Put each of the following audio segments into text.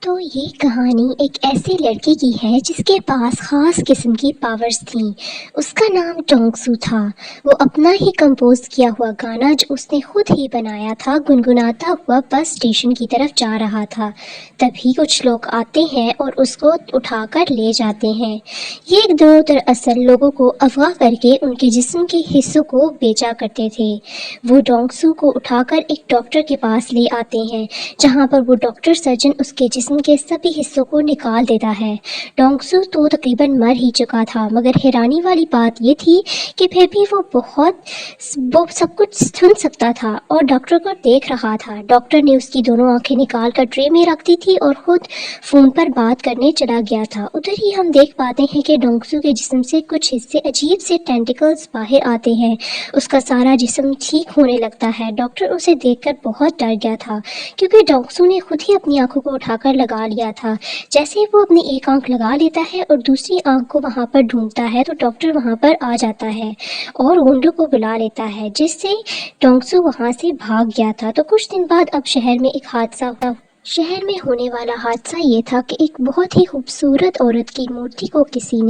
تو یہ کہانی ایک ایسی لڑکی کی ہے جس کے پاس خاص قسم کی پاورز تھیں۔ اس کا نام ٹونگسو تھا۔ وہ اپنا ہی کمپوز کیا ہوا گانا جو اس نے خود ہی بنایا تھا گنگناتا ہوا بس اسٹیشن کی طرف جا رہا تھا۔ تبھی کچھ لوگ آتے ہیں اور اس کو اٹھا کر لے جاتے ہیں۔ یہ دونوں دراصل لوگوں کو اغوا کر کے ان کے جسم کے حصوں کو بیچا کرتے تھے۔ وہ ٹونگسو کو اٹھا کر ایک ڈاکٹر کے پاس لے آتے ہیں جہاں پر وہ ڈاکٹر سرجن اس کے جسم کے سبھی حصوں کو نکال دیتا ہے۔ ٹونگسو تو تقریباً مر ہی چکا تھا، مگر حیرانی والی بات یہ تھی کہ پھر بھی وہ سب کچھ سن سکتا تھا اور ڈاکٹر کو دیکھ رہا تھا۔ ڈاکٹر نے اس کی دونوں آنکھیں نکال کر ٹرے میں رکھ دی تھی اور خود فون پر بات کرنے چلا گیا تھا۔ ادھر ہی ہم دیکھ پاتے ہیں کہ ٹونگسو کے جسم سے کچھ حصے عجیب سے ٹینٹیکلز باہر آتے ہیں۔ اس کا سارا جسم ٹھیک ہونے لگتا ہے۔ ڈاکٹر اسے دیکھ کر بہت ڈر گیا تھا کیونکہ ٹونگسو نے خود ہی اپنی آنکھوں کو اٹھا کر لگا لیا تھا۔ جیسے وہ اپنی ایک آنکھ لگا لیتا ہے اور دوسری آنکھ کو وہاں پر ڈھونڈتا ہے تو ڈاکٹر وہاں پر آ جاتا ہے اور گنڈوں کو بلا لیتا ہے، جس سے ٹونگسو وہاں سے بھاگ گیا تھا۔ تو کچھ دن بعد اب شہر میں ایک حادثہ ہوا۔ شہر میں ہونے والا حادثہ یہ تھا کہ ایک بہت ہی خوبصورت عورت کی مورتی کو کسی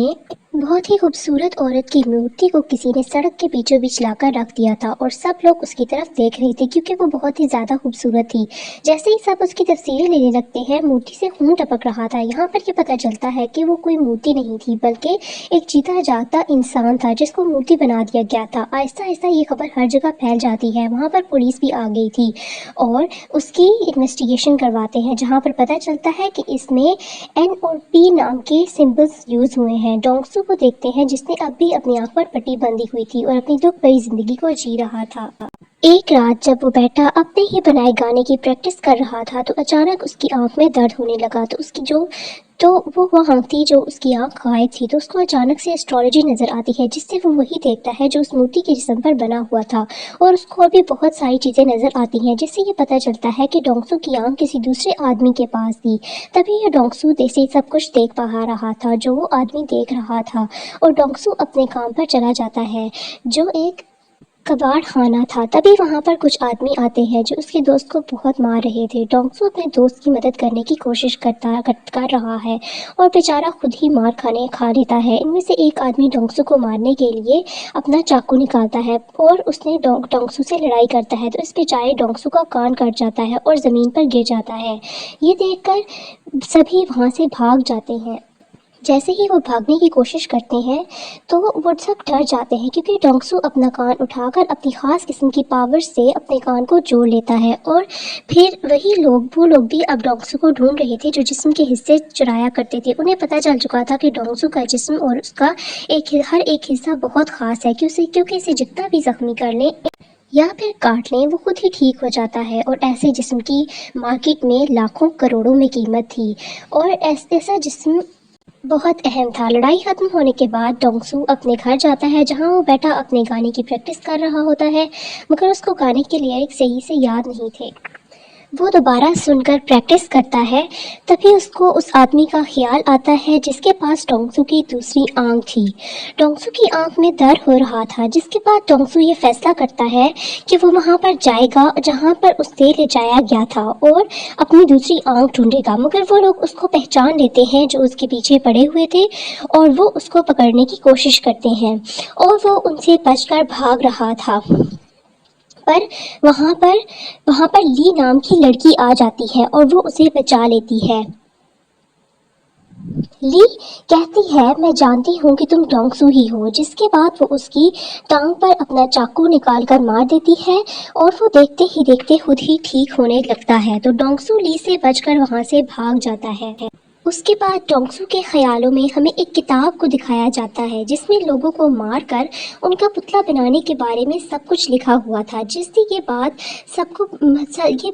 نے سڑک کے بیچوں بیچ لا کر رکھ دیا تھا اور سب لوگ اس کی طرف دیکھ رہے تھے کیونکہ وہ بہت ہی زیادہ خوبصورت تھی۔ جیسے ہی سب اس کی تصویریں لینے لگتے ہیں، مورتی سے خون ٹپک رہا تھا۔ یہاں پر یہ پتہ چلتا ہے کہ وہ کوئی مورتی نہیں تھی بلکہ ایک جیتا جاگتا انسان تھا جس کو مورتی بنا دیا گیا تھا۔ آہستہ آہستہ یہ خبر ہر جگہ پھیل جاتی ہے۔ وہاں پر پولیس بھی آ گئی تھی اور اس کی انویسٹیگیشن کرواتے ہیں جہاں پر پتہ چلتا ہے کہ اس میں این اور پی نام کے سمبلز یوز ہوئے ہیں۔ ٹونگسو کو دیکھتے ہیں جس نے اب بھی اپنی آنکھ پر پٹی بندھی ہوئی تھی اور اپنی دکھ بھری زندگی کو جی رہا تھا۔ ایک رات جب وہ بیٹھا اپنے ہی بنائے گانے کی پریکٹس کر رہا تھا تو اچانک اس کی آنکھ میں درد ہونے لگا۔ وہ آنکھ تھی جو اس کی آنکھ غائب تھی، تو اس کو اچانک سے اسٹرالوجی نظر آتی ہے جس سے وہ وہی دیکھتا ہے جو اس مورتی کے جسم پر بنا ہوا تھا اور اس کو ابھی بہت ساری چیزیں نظر آتی ہیں جس سے یہ پتہ چلتا ہے کہ ٹونگسو کی آنکھ کسی دوسرے آدمی کے پاس تھی۔ تبھی یہ ٹونگسو جیسے سب کچھ دیکھ پا رہا تھا جو وہ آدمی دیکھ رہا تھا اور ٹونگسو اپنے کام پر چلا جاتا ہے جو ایک کباڑ خانہ تھا۔ تبھی وہاں پر کچھ آدمی آتے ہیں جو اس کے دوست کو بہت مار رہے تھے۔ ٹونگسو اپنے دوست کی مدد کرنے کی کوشش کر رہا ہے اور بیچارہ خود ہی مار کھا لیتا ہے۔ ان میں سے ایک آدمی ٹونگسو کو مارنے کے لیے اپنا چاقو نکالتا ہے اور اس نے ٹونگسو سے لڑائی کرتا ہے تو اس بیچارے ٹونگسو کا کان کٹ جاتا ہے اور زمین پر گر جاتا ہے۔ یہ دیکھ کر سبھی وہاں سے بھاگ جاتے ہیں۔ جیسے ہی وہ بھاگنے کی کوشش کرتے ہیں تو وہ سب ڈر جاتے ہیں کیونکہ ٹونگسو اپنا کان اٹھا کر اپنی خاص قسم کی پاور سے اپنے کان کو جوڑ لیتا ہے اور پھر وہ لوگ بھی اب ٹونگسو کو ڈھونڈ رہے تھے جو جسم کے حصے چرایا کرتے تھے۔ انہیں پتہ چل چکا تھا کہ ٹونگسو کا جسم اور اس کا ہر ایک حصہ بہت خاص ہے کیونکہ اسے جتنا بھی زخمی کر لیں یا پھر کاٹ لیں وہ خود ہی ٹھیک ہو جاتا ہے، اور ایسے جسم کی مارکیٹ میں لاکھوں کروڑوں میں قیمت تھی اور ایسا جسم بہت اہم تھا۔ لڑائی ختم ہونے کے بعد ٹونگسو اپنے گھر جاتا ہے جہاں وہ بیٹھا اپنے گانے کی پریکٹس کر رہا ہوتا ہے، مگر اس کو گانے کے لیرکس صحیح سے یاد نہیں تھے۔ وہ دوبارہ سن کر پریکٹس کرتا ہے، تبھی اس کو اس آدمی کا خیال آتا ہے جس کے پاس ٹونگسو کی دوسری آنکھ تھی۔ ٹونگسو کی آنکھ میں درد ہو رہا تھا جس کے بعد ٹونگسو یہ فیصلہ کرتا ہے کہ وہ وہاں پر جائے گا جہاں پر اسے لے جایا گیا تھا اور اپنی دوسری آنکھ ڈھونڈے گا، مگر وہ لوگ اس کو پہچان لیتے ہیں جو اس کے پیچھے پڑے ہوئے تھے اور وہ اس کو پکڑنے کی کوشش کرتے ہیں اور وہ ان سے بچ کر بھاگ رہا تھا۔ پر وہاں پر لی نام کی لڑکی آ جاتی ہے اور وہ اسے بچا لیتی ہے۔ لی کہتی ہے میں جانتی ہوں کہ تم ٹونگسو ہی ہو، جس کے بعد وہ اس کی ٹانگ پر اپنا چاقو نکال کر مار دیتی ہے اور وہ دیکھتے ہی دیکھتے خود ہی ٹھیک ہونے لگتا ہے۔ تو ٹونگسو لی سے بچ کر وہاں سے بھاگ جاتا ہے۔ اس کے بعد ٹونگسو کے خیالوں میں ہمیں ایک کتاب کو دکھایا جاتا ہے جس میں لوگوں کو مار کر ان کا پتلا بنانے کے بارے میں سب کچھ لکھا ہوا تھا، جس سے یہ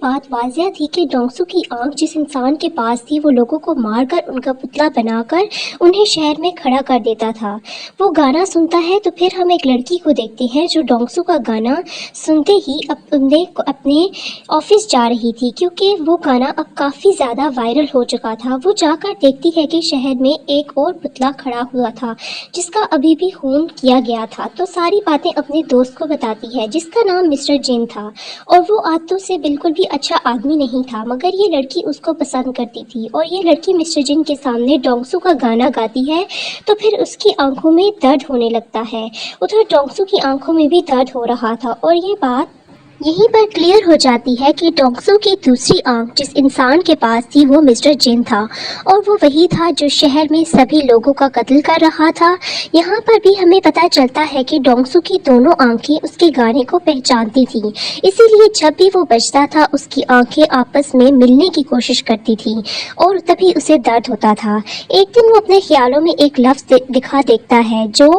بات واضح تھی کہ ٹونگسو کی آنکھ جس انسان کے پاس تھی وہ لوگوں کو مار کر ان کا پتلا بنا کر انہیں شہر میں کھڑا کر دیتا تھا۔ وہ گانا سنتا ہے تو پھر ہم ایک لڑکی کو دیکھتے ہیں جو ٹونگسو کا گانا سنتے ہی اپنے آفس جا رہی تھی کیونکہ وہ گانا اب کافی زیادہ وائرل ہو چکا تھا۔ وہ جا आकर देखती है कि शहर में एक और पुतला खड़ा हुआ था जिसका अभी भी खून किया गया था। तो सारी बातें अपने दोस्त को बताती है जिसका नाम मिस्टर जिन था, और वो आदतों से बिल्कुल भी अच्छा आदमी नहीं था, मगर ये लड़की उसको पसंद करती थी। और ये लड़की मिस्टर जिन के सामने डोंगसू का गाना गाती है तो फिर उसकी आंखों में दर्द होने लगता है। उधर डोंगसू की आंखों में भी दर्द हो रहा था, और ये बात यहीं पर क्लियर हो जाती है कि डोंगसू की दूसरी आंख जिस इंसान के पास थी वो मिस्टर जिन था, और वो वही था जो शहर में सभी लोगों का कत्ल कर रहा था। यहाँ पर भी हमें पता चलता है कि डोंगसू की दोनों आंखें उसके गाने को पहचानती थी, इसीलिए जब भी वो बजता था उसकी आंखें आपस में मिलने की कोशिश करती थी और तभी उसे दर्द होता था। एक दिन वो अपने ख्यालों में एक लफ्ज़ लिखा देखता है जो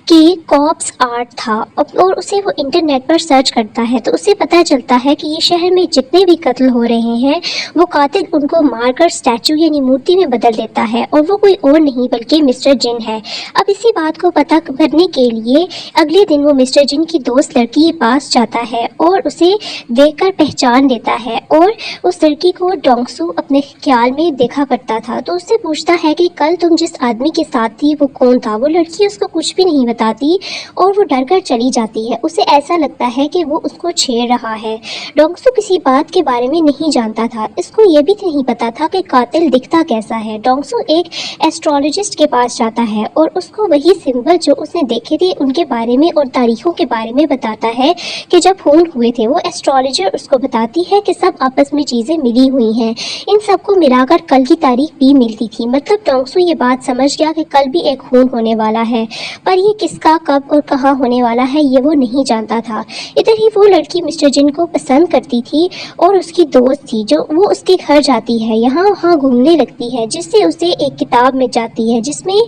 कि कॉप्स आर्ट था, और उसे वो इंटरनेट पर सर्च करता है तो उसे पता चलता है कि ये शहर में जितने भी कत्ल हो रहे हैं वो कातिल उनको मारकर स्टैचू यानी मूर्ति में बदल देता है, और वो कोई और नहीं बल्कि मिस्टर जिन है। अब इसी बात को पता करने के लिए अगले दिन वो मिस्टर जिन की दोस्त लड़की के पास जाता है और उसे देखकर पहचान लेता है, और उस लड़की को डोंगसू अपने ख्याल में देखा करता था। तो उससे पूछता है कि कल तुम जिस आदमी के साथ थी वो कौन था। वो लड़की उसको कुछ भी नहीं बताती और वो डर कर चली जाती है। उसे ऐसा लगता है कि वो उसको छेड़ रहा है। डोंगसू किसी बात के बारे में नहीं जानता था, इसको ये भी नहीं पता था कि कातिल दिखता कैसा है। डोंगसू एक एस्ट्रोलॉजिस्ट के पास जाता है और उसको वही सिंबल जो उसने देखे थे उनके बारे में और तारीखों के बारे में बताता है कि जब खून हुए थे। वो एस्ट्रोलॉजर उसको बताती है कि सब आपस में चीज़ें मिली हुई हैं, इन सबको मिलाकर कल की तारीख भी मिलती थी। मतलब डोंगसू ये बात समझ गया कि कल भी एक खून होने वाला है, पर ये किसका, कब और कहाँ होने वाला है ये वो नहीं जानता था। इधर ही वो लड़की मिस्टर जिन को पसंद करती थी और उसकी दोस्त थी जो वो उसके घर जाती है, यहाँ वहाँ घूमने लगती है, जिससे उसे एक किताब मिल जाती है जिसमें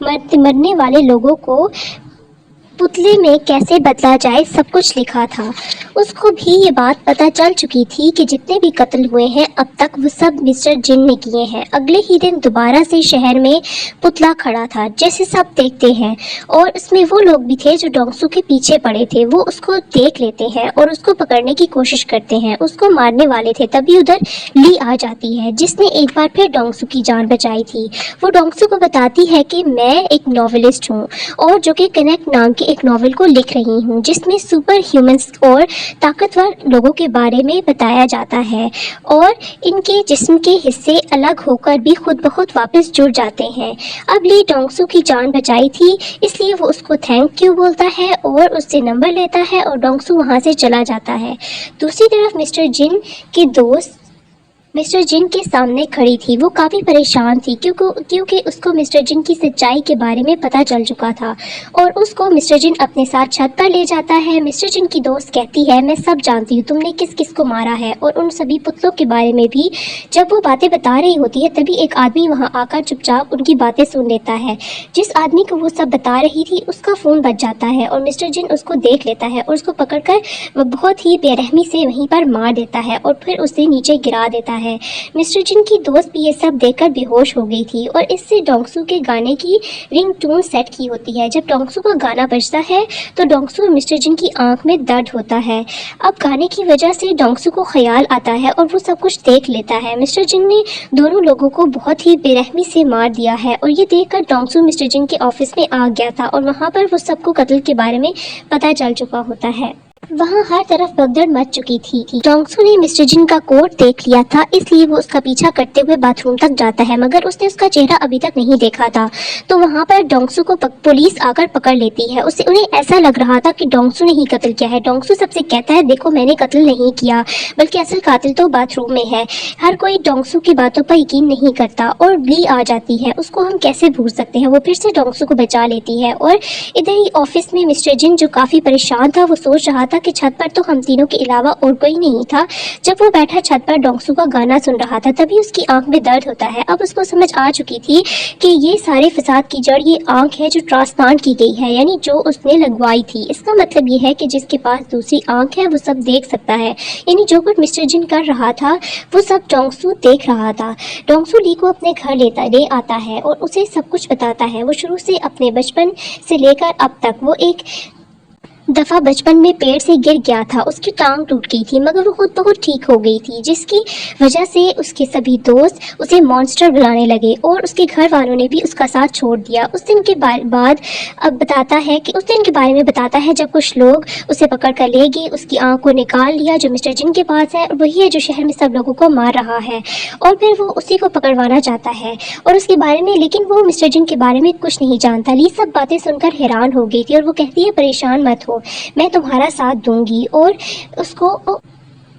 मरने वाले लोगों को पुतले में कैसे बदला जाए सब कुछ लिखा था। उसको भी ये बात पता चल चुकी थी कि जितने भी कत्ल हुए हैं अब तक वो सब मिस्टर जिन ने किए हैं। अगले ही दिन दोबारा से शहर में पुतला खड़ा था जैसे सब देखते हैं, और उसमें वो लोग भी थे जो डोंगसू के पीछे पड़े थे। वो उसको देख लेते हैं और उसको पकड़ने की कोशिश करते हैं, उसको मारने वाले थे। तभी उधर ली आ जाती है जिसने एक बार फिर डोंगसू की जान बचाई थी। वो डोंगसू को बताती है कि मैं एक नॉवेलिस्ट हूँ और जो कि कनेक्ट नाम के एक नॉवेल को लिख रही हूँ जिसमें सुपर ह्यूमंस और ताकतवर लोगों के बारे में बताया जाता है, और इनके जिस्म के हिस्से अलग होकर भी खुद ब खुद वापस जुड़ जाते हैं। अब ली डोंगसू की जान बचाई थी इसलिए वो उसको थैंक यू बोलता है और उससे नंबर लेता है और डोंगसू वहाँ से चला जाता है। दूसरी तरफ मिस्टर जिन की दोस्त मिस्टर जिन के सामने खड़ी थी। वो काफ़ी परेशान थी क्योंकि उसको मिस्टर जिन की सच्चाई के बारे में पता चल चुका था, और उसको मिस्टर जिन अपने साथ छत पर ले जाता है। मिस्टर जिन की दोस्त कहती है मैं सब जानती हूँ तुमने किस किस को मारा है, और उन सभी पुतलों के बारे में भी। जब वो बातें बता रही होती है तभी एक आदमी वहाँ आकर चुपचाप उनकी बातें सुन लेता है। जिस आदमी को वो सब बता रही थी उसका फ़ोन बज जाता है और मिस्टर जिन उसको देख लेता है और उसको पकड़कर वो बहुत ही बेरहमी से वहीं पर मार देता है और फिर उसे नीचे गिरा देता है। मिस्टर जिन की दोस्त भी ये सब देखकर बेहोश हो गई थी, और इससे डोंगसू के गाने की रिंगटोन सेट की होती है। जब डोंगसू का गाना बजता है तो डोंगसू और मिस्टर जिन की आंख में दर्द होता है। अब गाने की वजह से डोंगसू को ख्याल आता है और वो सब कुछ देख लेता है। मिस्टर जिन ने दोनों लोगों को बहुत ही बेरहमी से मार दिया है, और ये देखकर डोंगसू मिस्टर जिन के ऑफिस में आ गया था और वहाँ पर वो सबको कत्ल के बारे में पता चल चुका होता है। वहाँ हर तरफ भगदड़ मच चुकी थी। डोंगसू ने मिस्टर जिन का कोट देख लिया था इसलिए वो उसका पीछा करते हुए बाथरूम तक जाता है, मगर उसने उसका चेहरा अभी तक नहीं देखा था। तो वहाँ पर डोंगसू को पुलिस आकर पकड़ लेती है। उन्हें ऐसा लग रहा था कि डोंगसू ने ही कत्ल किया है। डोंगसू सबसे कहता है देखो मैंने कत्ल नहीं किया, बल्कि असल कातिल तो बाथरूम में है। हर कोई डोंगसू की बातों पर यकीन नहीं करता, और ली आ जाती है। उसको हम कैसे भूल सकते हैं। वो फिर से डोंगसू को बचा लेती है, और इधर ही ऑफिस में मिस्टर जिन जो काफ़ी परेशान था वो सोच रहा था कि छत पर तो हम तीनों के अलावा और कोई नहीं था। जब वो बैठा छत पर डोंगसू का गाना सुन रहा था तभी उसकी आंख में दर्द होता है। अब उसको समझ आ चुकी थी कि ये सारे फसाद की जड़ ये आंख है जो ट्रांसप्लांट की गई है, यानी जो उसने लगवाई थी। इसका मतलब ये है कि जिसके पास दूसरी आंख है वो सब देख सकता है, यानी जो कुछ मिस्टर जिन कर रहा था वो सब डोंगसू देख रहा था। डोंगसू ली को अपने घर ले आता है और उसे सब कुछ बताता है। वो शुरू से अपने बचपन से लेकर अब तक दफा बचपन में पेड़ से गिर गया था, उसकी टांग टूट गई थी, मगर वो खुद बहुत ठीक हो गई थी, जिसकी वजह से उसके सभी दोस्त उसे मॉन्स्टर बुलाने लगे और उसके घर वालों ने भी उसका साथ छोड़ दिया। उस दिन के बाद अब बताता है कि उस दिन के बारे में बताता है जब कुछ लोग उसे पकड़ कर ले गए, उसकी आंख को निकाल लिया जो मिस्टर जिन के पास है, और वही है जो शहर में सब लोगों को मार रहा है, और फिर वो उसी को पकड़वाना चाहता है और उसके बारे में, लेकिन वो मिस्टर जिन के बारे में कुछ नहीं जानता। ली सब बातें सुनकर हैरान हो गई थी और वो कहती है परेशान मत हो, मैं तुम्हारा साथ दूंगी, और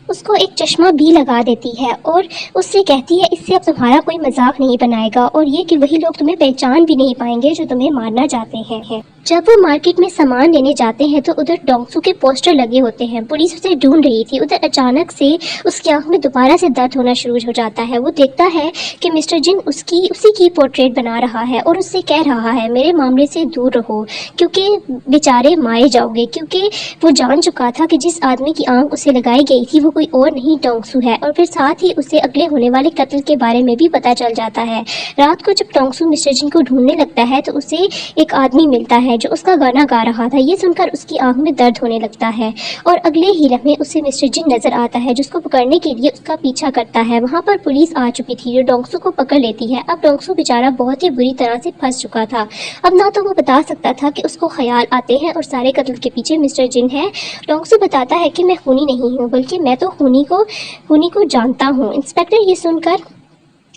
उसको एक चश्मा भी लगा देती है और उससे कहती है इससे अब तुम्हारा कोई मजाक नहीं बनाएगा, और ये कि वही लोग तुम्हें पहचान भी नहीं पाएंगे जो तुम्हें मारना चाहते हैं। जब वो मार्केट में सामान लेने जाते हैं तो उधर डोंगसू के पोस्टर लगे होते हैं, पुलिस उसे ढूंढ रही थी। उधर अचानक से उसकी आंख में दोबारा से दर्द होना शुरू हो जाता है। वो देखता है कि मिस्टर जिन उसी की पोर्ट्रेट बना रहा है और उससे कह रहा है मेरे मामले से दूर रहो क्योंकि बेचारे मारे जाओगे, क्योंकि वो जान चुका था कि जिस आदमी की आंख उसे लगाई गई थी वो कोई और नहीं डोंगसू है, और फिर साथ ही उसे अगले होने वाले कत्ल के बारे में भी पता चल जाता है। रात को जब डोंगसू मिस्टर जिन को ढूंढने लगता है तो उसे एक आदमी मिलता है जो उसका गाना गा रहा था। ये सुनकर उसकी आंख में दर्द होने लगता है और अगले ही लम्हे उसे मिस्टर जिन नजर आता है जो उसको पकड़ने के लिए उसका पीछा करता है। वहाँ पर पुलिस आ चुकी थी जो डोंगसू को पकड़ लेती है। अब डोंगसू बेचारा बहुत ही बुरी तरह से फंस चुका था। अब ना तो वो बता सकता था कि उसको ख्याल आते हैं और सारे कत्ल के पीछे मिस्टर जिन है। डोंगसू बताता है कि मैं खूनी नहीं हूँ, बल्कि मैं तो खूनी को जानता हूँ। इंस्पेक्टर ये सुनकर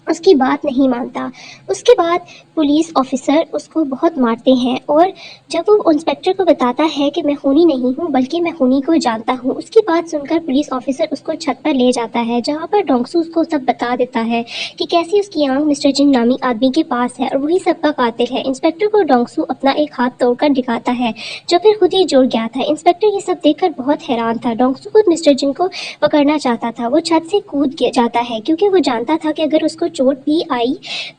उसकी बात नहीं मानता। उसके बाद पुलिस ऑफिसर उसको बहुत मारते हैं और जब वो इंस्पेक्टर को बताता है कि मैं खूनी नहीं हूँ बल्कि मैं खूनी को जानता हूँ, उसकी बात सुनकर पुलिस ऑफिसर उसको छत पर ले जाता है जहाँ पर डोंगसू उसको सब बता देता है कि कैसी उसकी आंख मिस्टर जिन नामी आदमी के पास है और वही सबका कातिल है। इंस्पेक्टर को डोंगसू अपना एक हाथ तोड़कर दिखाता है जो फिर खुद ही जुड़ गया था। इंस्पेक्टर ये सब देखकर बहुत हैरान था। डोंगसू खुद मिस्टर जिन को पकड़ना चाहता था। वो छत से कूद जाता है क्योंकि वो जानता था कि अगर उसको चोट भी आई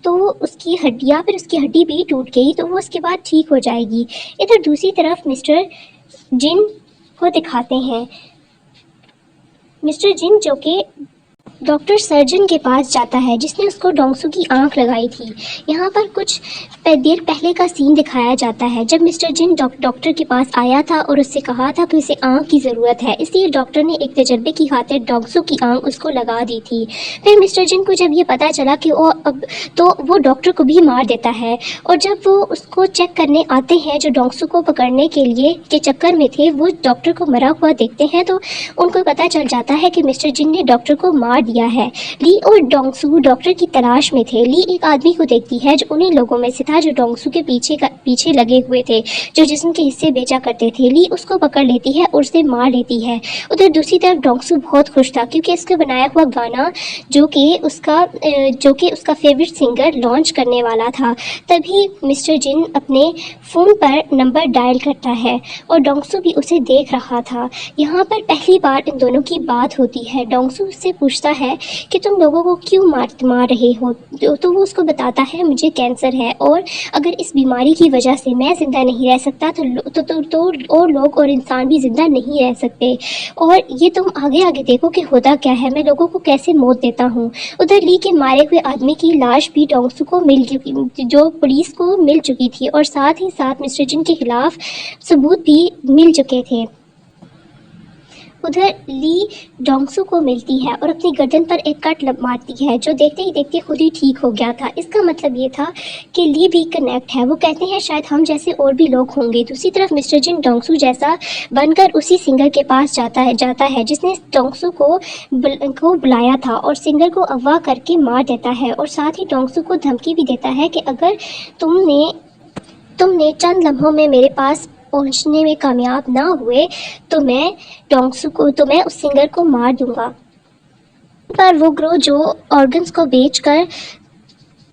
तो उसकी हड्डी भी टूट गई तो वो उसके बाद ठीक हो जाएगी। इधर दूसरी तरफ मिस्टर जिन को दिखाते हैं। मिस्टर जिन जो कि डॉक्टर सर्जन के पास जाता है जिसने उसको डोंगसू की आंख लगाई थी। यहाँ पर कुछ देर पहले का सीन दिखाया जाता है जब मिस्टर जिन डॉक्टर के पास आया था और उससे कहा था कि उसे आंख की ज़रूरत है, इसलिए डॉक्टर ने एक तजर्बे की खातिर डोंगसू की आंख उसको लगा दी थी। फिर मिस्टर जिन को जब ये पता चला कि वो डॉक्टर को भी मार देता है और जब वो उसको चेक करने आते हैं जो डोंगसू को पकड़ने के लिए के चक्कर में थे, वो डॉक्टर को मरा हुआ देखते हैं तो उनको पता चल जाता है कि मिस्टर जिन ने डॉक्टर को मार दिया है। ली और डोंगसू डॉक्टर की तलाश में थे। ली एक आदमी को देखती है जो उन्हीं लोगों में से था जो डोंगसू के पीछे लगे हुए थे, जो जिस्म के हिस्से बेचा करते थे। ली उसको पकड़ लेती है और उसे मार लेती है। उधर दूसरी तरफ डोंगसू बहुत खुश था क्योंकि इसका बनाया हुआ गाना जो कि उसका फेवरेट सिंगर लॉन्च करने वाला था। तभी मिस्टर जिन अपने फ़ोन पर नंबर डायल करता है और डोंगसू भी उसे देख रहा था। यहाँ पर पहली बार इन दोनों की बात होती है। डोंगसू उससे पूछता है कि तुम लोगों को क्यों मार रहे हो, तो वो उसको बताता है मुझे कैंसर है और अगर इस बीमारी की वजह से मैं ज़िंदा नहीं रह सकता तो और लोग और इंसान भी ज़िंदा नहीं रह सकते, और ये तुम आगे आगे देखो कि होता क्या है, मैं लोगों को कैसे मौत देता हूँ। उधर ली के मारे हुए आदमी की लाश भी डोंगसू को जो पुलिस को मिल चुकी थी और साथ ही साथ मिस्टर जिन के खिलाफ सबूत भी मिल चुके थे। उधर ली डोंगसू को मिलती है और अपनी गर्दन पर एक कट मारती है जो देखते ही देखते खुद ही ठीक हो गया था। इसका मतलब ये था कि ली भी कनेक्ट है। वो कहते हैं शायद हम जैसे और भी लोग होंगे। दूसरी तरफ मिस्टर जिन डोंगसू जैसा बनकर उसी सिंगर के पास जाता है जिसने डोंगसू को बुलाया था और सिंगर को अगवा करके मार देता है और साथ ही डोंगसू को धमकी भी देता है कि अगर तुमने चंद लम्हों में मेरे पास पहुंचने में कामयाब ना हुए तो मैं उस सिंगर को मार दूंगा। पर वो ग्रोह जो ऑर्गन्स को बेचकर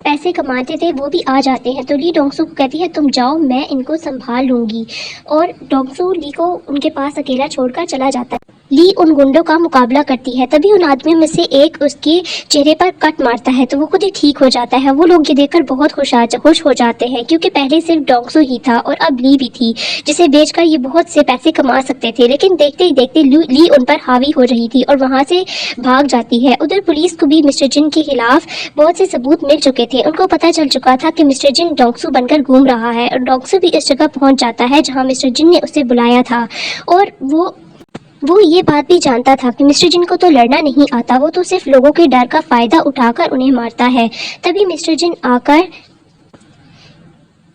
पैसे कमाते थे वो भी आ जाते हैं, तो ली डोंगसू को कहती है तुम जाओ मैं इनको संभाल लूंगी, और डोंगसू ली को उनके पास अकेला छोड़कर चला जाता है। لی उन गुंडों का मुकाबला करती है। तभी उन आदमियों में से एक उसके चेहरे पर कट मारता है तो वो खुद ही ठीक हो जाता है। वो लोग ये देखकर बहुत खुश हो जाते हैं क्योंकि पहले सिर्फ डोंगसू ही था और अब ली भी थी, जिसे बेचकर ये बहुत से पैसे कमा सकते थे। लेकिन देखते ही देखते ली उन पर हावी हो रही थी और वहाँ से भाग जाती है। उधर पुलिस को भी मिस्टर जिन के खिलाफ बहुत से सबूत मिल चुके थे। उनको पता चल चुका था कि मिस्टर जिन डोंगसू बनकर घूम रहा है और डोंगसू भी इस जगह पहुंच जाता है जहां मिस्टर जिन ने उसे बुलाया था। और वो ये बात भी जानता था कि मिस्टर जिन को तो लड़ना नहीं आता, वो तो सिर्फ लोगों के डर का फायदा उठाकर उन्हें मारता है। तभी मिस्टर जिन आकर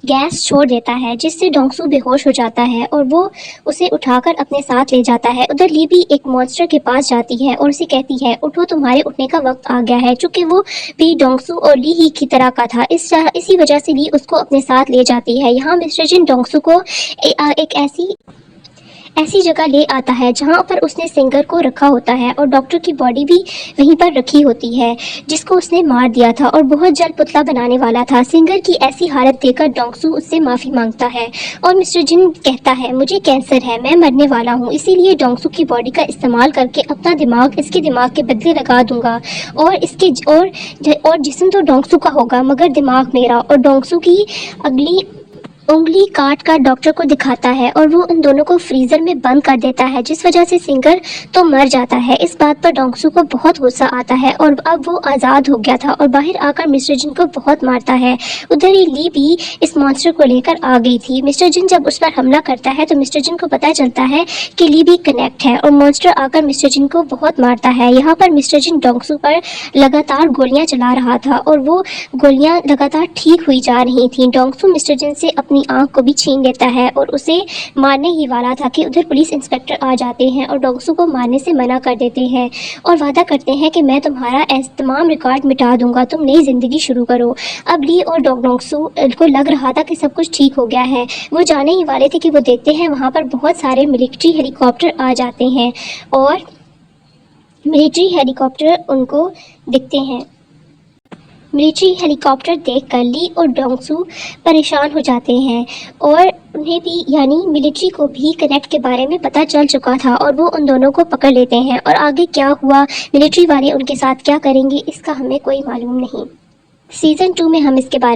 गैस छोड़ देता है जिससे डोंगसू बेहोश हो जाता है और वो उसे उठाकर अपने साथ ले जाता है। उधर ली भी एक मॉन्स्टर के पास जाती है और उसे कहती है, उठो, तुम्हारे उठने का वक्त आ गया है। चूंकि वो भी डोंगसू और ली ही की तरह का था, इसी वजह से ली उसको अपने साथ ले जाती है। यहाँ मिस्टर जिन डोंगसू को एक ऐसी जगह ले आता है जहाँ पर उसने सिंगर को रखा होता है और डॉक्टर की बॉडी भी वहीं पर रखी होती है जिसको उसने मार दिया था और बहुत जल्द पुतला बनाने वाला था। सिंगर की ऐसी हालत देखकर डोंगसू उससे माफ़ी मांगता है और मिस्टर जिन कहता है, मुझे कैंसर है, मैं मरने वाला हूँ, इसीलिए डोंगसू की बॉडी का इस्तेमाल करके अपना दिमाग इसके दिमाग के बदले लगा दूंगा और जिस्म तो डोंगसू का होगा मगर दिमाग मेरा। और डोंगसू की अगली उंगली काट कर डॉक्टर को दिखाता है और वो उन दोनों को फ्रीजर में बंद कर देता है, जिस वजह से सिंगर तो मर जाता है। इस बात पर डोंगसू को बहुत गुस्सा आता है और अब वो आज़ाद हो गया था और बाहर आकर मिस्टर जिन को बहुत मारता है। उधर ही ली भी इस मॉन्स्टर को लेकर आ गई थी। मिस्टर जिन जब उस पर हमला करता है तो मिस्टर जिन को पता चलता है कि ली भी कनेक्ट है और मॉन्स्टर आकर मिस्टर जिन को बहुत मारता है। यहाँ पर मिस्टर जिन डोंगसू पर लगातार गोलियां चला रहा था और वो गोलियां लगातार ठीक हुई जा रही थी। डोंगसू मिस्टर जिन से अपनी आंख को भी छीन लेता है और उसे मारने ही वाला था कि उधर पुलिस इंस्पेक्टर आ जाते हैं और डोंगसू को मारने से मना कर देते हैं और वादा करते हैं कि मैं तुम्हारा तमाम रिकॉर्ड मिटा दूंगा, तुम नई जिंदगी शुरू करो। अब ली और डोंगसू को लग रहा था कि सब कुछ ठीक हो गया है। वो जाने ही वाले थे कि वो देखते हैं वहाँ पर बहुत सारे मिलिट्री हेलीकॉप्टर आ जाते हैं और मिलिट्री हेलीकॉप्टर उनको दिखते हैं। मिलिट्री हेलीकॉप्टर देखकर ली और डोंगसू परेशान हो जाते हैं और उन्हें भी यानी मिलिट्री को भी कनेक्ट के बारे में पता चल चुका था और वो उन दोनों को पकड़ लेते हैं। और आगे क्या हुआ, मिलिट्री वाले उनके साथ क्या करेंगे, इसका हमें कोई मालूम नहीं। सीज़न 2 में हम इसके बारे में